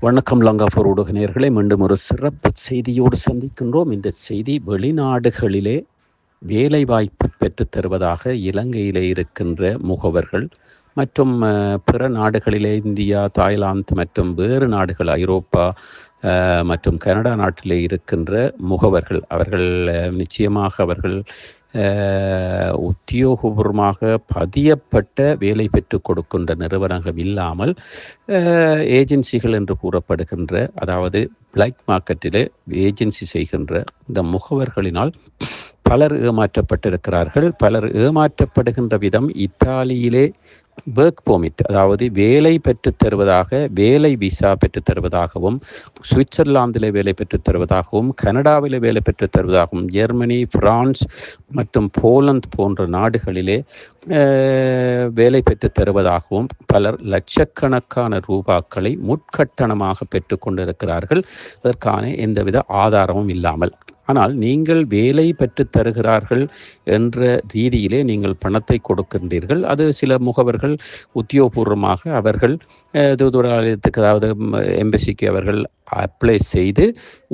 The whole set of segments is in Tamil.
வணக்கம் லங்காபூர் ஊடக நேயர்களே, மீண்டும் ஒரு சிறப்பு செய்தியோடு சந்திக்கின்றோம். இந்த செய்தி வெளிநாடுகளிலே வேலைவாய்ப்பு பெற்றுத் தருவதாக இலங்கையிலே இருக்கின்ற முகவர்கள் மற்றும் பிற நாடுகளிலே இந்தியா, தாய்லாந்து மற்றும் வேறு நாடுகள், ஐரோப்பா மற்றும் கனடா நாட்டிலே இருக்கின்ற முகவர்கள், அவர்கள் நிச்சயமாக அவர்கள் உத்தியோகபூர்வமாக பதியப்பட்ட வேலை பெற்று கொடுக்கின்ற நிறுவனங்கள் இல்லாமல் ஏஜென்சிகள் என்று கூறப்படுகின்ற, அதாவது பிளாக் மார்க்கெட்டிலே ஏஜென்சி செய்கின்ற இந்த முகவர்களினால் பலர் ஏமாற்றப்பட்டிருக்கிறார்கள். பலர் ஏமாற்றப்படுகின்ற விதம், இத்தாலியிலே ஒர்க் பெர்மிட், அதாவது வேலை பெற்றுத் தருவதாக, வேலை விசா பெற்றுத் தருவதாகவும், சுவிட்சர்லாந்திலே வேலை பெற்றுத் தருவதாகவும், கனடாவிலே வேலை பெற்றுத் தருவதாகவும், ஜெர்மனி, பிரான்ஸ் மற்றும் போலந்து போன்ற நாடுகளிலே வேலை பெற்றுத் தருவதாகவும் பலர் லட்சக்கணக்கான ரூபாக்களை முற்கட்டணமாக பெற்று கொண்டிருக்கிறார்கள், அதற்கான எந்தவித ஆதாரமும் இல்லாமல். ஆனால் நீங்கள் வேலை பெற்று தருகிறார்கள் என்ற ரீதியிலே நீங்கள் பணத்தை கொடுக்கின்றீர்கள். அது சில முகவர்கள் உத்தியோகபூர்வமாக அவர்கள் தூதுவராலயத்துக்கு, அதாவது எம்பசிக்கு அவர்கள் அப்ளை செய்து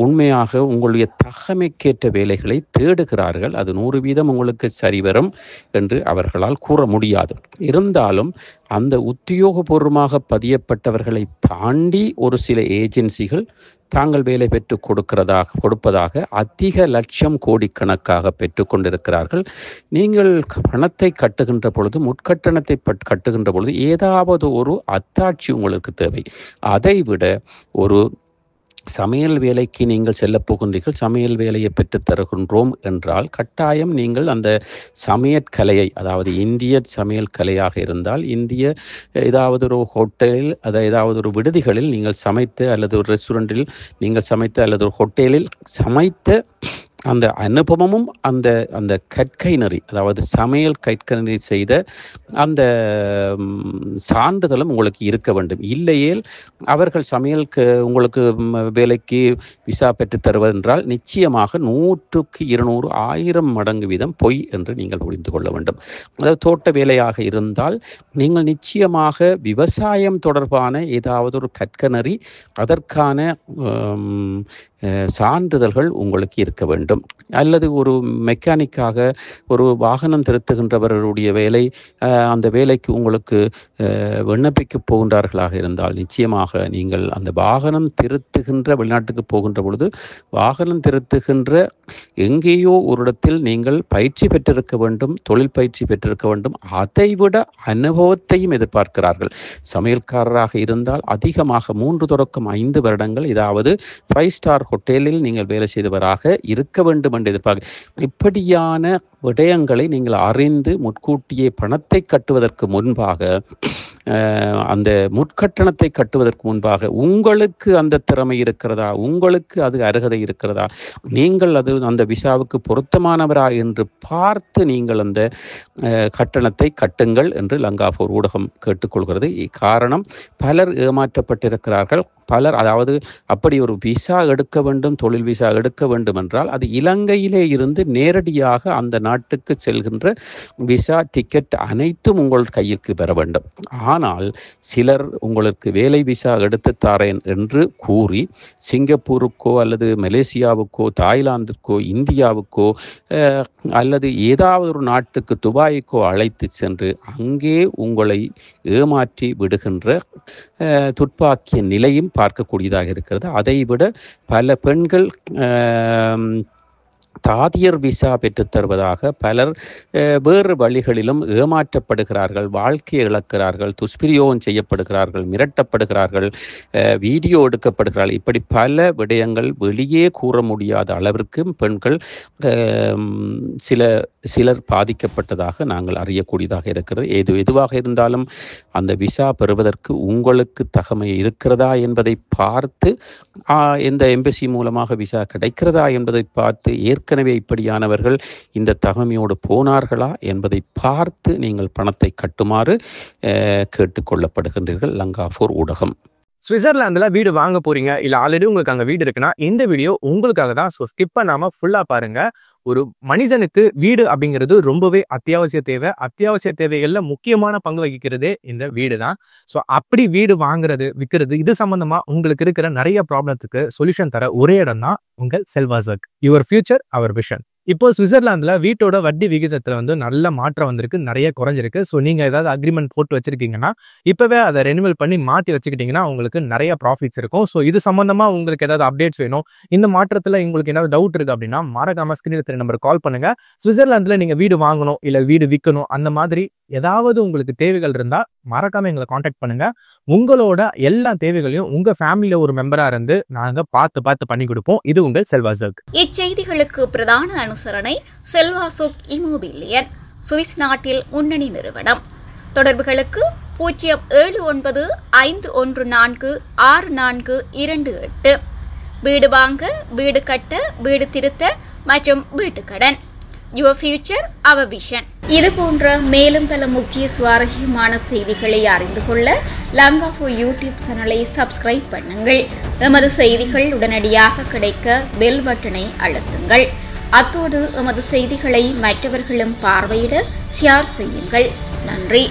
உண்மையாக உங்களுடைய தகமைக்கேற்ற வேலைகளை தேடுகிறார்கள். அது 100% உங்களுக்கு சரிவரும் என்று அவர்களால் கூற முடியாது. இருந்தாலும் அந்த உத்தியோகபூர்வமாக பதியப்பட்டவர்களை தாண்டி ஒரு சில ஏஜென்சிகள் தாங்கள் வேலை பெற்று கொடுப்பதாக அதிக லட்சம் கோடிக்கணக்காக பெற்று கொண்டிருக்கிறார்கள். நீங்கள் பணத்தை கட்டுகின்ற பொழுது, முற்கட்டணத்தை கட்டுகின்ற பொழுது ஏதாவது ஒரு அத்தாட்சி உங்களுக்கு தேவை. அதைவிட ஒரு சமையல் வேலைக்கு நீங்கள் செல்லப் போகின்றீர்கள், சமையல் வேலையை பெற்றுத் தருகின்றோம் என்றால் கட்டாயம் நீங்கள் அந்த சமையற்கலையை, அதாவது இந்திய சமையல் கலையாக இருந்தால் இந்திய ஏதாவது ஒரு ஹோட்டலில், ஏதாவது ஒரு விடுதிகளில் நீங்கள் சமைத்து, அல்லது ஒரு ரெஸ்டாரண்ட்டில் நீங்கள் சமைத்து, அல்லது ஒரு ஹோட்டலில் சமைத்த அந்த அனுபவமும் அந்த கற்கைநெறி, அதாவது சமையல் கற்கைநெறி செய்த அந்த சான்றிதழும் உங்களுக்கு இருக்க வேண்டும். இல்லையேல் அவர்கள் சமையலுக்கு உங்களுக்கு வேலைக்கு விசா பெற்று தருவதென்றால் நிச்சயமாக 100க்கு 200 1000 மடங்கு வீதம் பொய் என்று நீங்கள் புரிந்து கொள்ள வேண்டும். அதாவது தோட்ட வேலையாக இருந்தால் நீங்கள் நிச்சயமாக விவசாயம் தொடர்பான ஏதாவது ஒரு கற்கைநெறி, அதற்கான சான்றிதழ்கள் உங்களுக்கு இருக்க வேண்டும். அல்லது ஒரு மெக்கானிக்காக, ஒரு வாகனம் திருத்துகின்றவர்களுடைய வேலை, அந்த வேலைக்கு உங்களுக்கு விண்ணப்பிக்க போகின்றார்களாக இருந்தால் நிச்சயமாக நீங்கள் அந்த வாகனம் திருத்துகின்ற, வெளிநாட்டுக்கு போகின்ற பொழுது வாகனம் திருத்துகின்ற எங்கேயோ ஒரு இடத்தில் நீங்கள் பயிற்சி பெற்றிருக்க வேண்டும், தொழில் பயிற்சி பெற்றிருக்க வேண்டும். அதைவிட அனுபவத்தையும் எதிர்பார்க்கிறார்கள். சமையல்காரராக இருந்தால் அதிகமாக 3 தொடக்கம் 5 வருடங்கள், ஏதாவது 5 ஸ்டார் ஹோட்டலில் நீங்கள் வேலை செய்தவராக இருக்க வேண்டும் என்று எதிர்பார்க்க. இப்படியான விடயங்களை நீங்கள் அறிந்து முன்கூட்டியே பணத்தை கட்டுவதற்கு முன்பாக, அந்த முற்கட்டணத்தை கட்டுவதற்கு முன்பாக உங்களுக்கு அந்த திறமை இருக்கிறதா, உங்களுக்கு அது அருகதை இருக்கிறதா, நீங்கள் அந்த விசாவுக்கு பொருத்தமானவரா என்று பார்த்து நீங்கள் அந்த கட்டணத்தை கட்டுங்கள் என்று லங்காபூர் ஊடகம் கேட்டுக்கொள்கிறது. காரணம், பலர் ஏமாற்றப்பட்டிருக்கிறார்கள். பலர், அதாவது அப்படி ஒரு விசா எடுக்க வேண்டும், தொழில் விசா எடுக்க வேண்டும் என்றால் அது இலங்கையிலே இருந்து நேரடியாக அந்த நாட்டுக்கு செல்கின்ற விசா டிக்கெட் அனைத்தும் உங்கள் கைக்கு பெற வேண்டும். ஆனால் சிலர் உங்களுக்கு வேலை விசா எடுத்து தாரேன் என்று கூறி சிங்கப்பூருக்கோ அல்லது மலேசியாவுக்கோ தாய்லாந்துக்கோ இந்தியாவுக்கோ அல்லது ஏதாவது ஒரு நாட்டுக்கு, துபாய்க்கோ அழைத்து சென்று அங்கே உங்களை ஏமாற்றி விடுகின்ற துர்ப்பாக்கிய நிலையும் பார்க்கக்கூடியதாக இருக்கிறது. அதைவிட பல பெண்கள் தாதியர் விசா பெற்றுத் தருவதாக பலர் வேறு வழிகளிலும் ஏமாற்றப்படுகிறார்கள், வாழ்க்கையை இழக்கிறார்கள், துஷ்பிரயோகம் செய்யப்படுகிறார்கள், மிரட்டப்படுகிறார்கள், வீடியோ எடுக்கப்படுகிறார்கள். இப்படி பல விடயங்கள் வெளியே கூற முடியாத அளவிற்கு பெண்கள் சிலர் பாதிக்கப்பட்டதாக நாங்கள் அறியக்கூடியதாக இருக்கிறது. எதுவாக இருந்தாலும் அந்த விசா பெறுவதற்கு உங்களுக்கு தகமை இருக்கிறதா என்பதை பார்த்து, எந்த எம்பசி மூலமாக விசா கிடைக்கிறதா என்பதை பார்த்து, ஏற்கனவே இப்படியானவர்கள் இந்த தகமையோடு போனார்களா என்பதை பார்த்து நீங்கள் பணத்தை கட்டுமாறு கேட்டுக்கொள்ளப்படுகின்றீர்கள். லங்காபூர் ஊடகம். சுவிட்சர்லாந்துல வீடு வாங்க போறீங்க, இல்ல ஆல்ரெடி உங்களுக்கு அங்க வீடு இருக்குன்னா, இந்த வீடியோ உங்களுக்காக தான். ஸோ ஸ்கிப் பண்ணாம ஃபுல்லா பாருங்க. ஒரு மனிதனுக்கு வீடு அப்படிங்கிறது ரொம்பவே அத்தியாவசிய தேவை. அத்தியாவசிய தேவைகள்ல முக்கியமான பங்கு வகிக்கிறதே இந்த வீடு தான். ஸோ அப்படி வீடு வாங்குறது, விற்கிறது இது சம்பந்தமா உங்களுக்கு இருக்கிற நிறைய ப்ராப்ளத்துக்கு சொல்யூஷன் தர ஒரே இடம் தான் உங்கள் செல்வாசக். Your future our vision. இப்போ சுவிட்சர்லாந்துல வீட்டோட வட்டி விகிதத்துல வந்து நல்ல மாற்றம் வந்திருக்கு, நிறைய குறைஞ்சிருக்கு. ஸோ நீங்க ஏதாவது அக்ரிமெண்ட் போட்டு வச்சிருக்கீங்கன்னா இப்பவே அதை ரெனிவல் பண்ணி மாற்றி வச்சுக்கிட்டீங்கன்னா உங்களுக்கு நிறைய ப்ராஃபிட்ஸ் இருக்கும். ஸோ இது சம்பந்தமா உங்களுக்கு ஏதாவது அப்டேட்ஸ் வேணும், இந்த மாற்றத்துல உங்களுக்கு ஏதாவது டவுட் இருக்கு அப்படின்னா மறக்காம ஸ்கிரீன்ல தெரிய நம்பருக்கு கால் பண்ணுங்க. சுவிட்சர்லாந்துல நீங்க வீடு வாங்கணும் இல்ல வீடு விற்கணும், அந்த மாதிரி ஏதாவது உங்களுக்கு தேவைகள் இருந்தா மறக்காம எங்களை காண்டாக்ட் பண்ணுங்க. உங்களோட எல்லா தேவைகளையும் உங்க ஃபேமிலியில ஒரு மெம்பரா இருந்து நாங்க பார்த்து பண்ணி கொடுப்போம். இது உங்கள் செல்வாசக். இச்செய்திகளுக்கு பிரதான அனுசரணை செல்வாசோக் இமோபிலியன், சுவிஸ் நாட்டில் முன்னணி நிறுவனம். தொடர்புகளுக்கு 0795146428. வீடு வாங்க, வீடு கட்ட, வீடு திருத்த மற்றும் வீட்டுக்கடன். Your future our vision. இது போன்ற மேலும் பல முக்கிய சுவாரஸ்யமான செய்திகளை அறிந்து கொள்ள லங்காஃபோ யூடியூப் சேனலை சப்ஸ்கிரைப் பண்ணுங்கள். எமது செய்திகள் உடனடியாக கிடைக்க பெல் பட்டனை அழுத்துங்கள். அத்தோடு எமது செய்திகளை மற்றவர்களும் பார்வையிட ஷேர் செய்யுங்கள். நன்றி.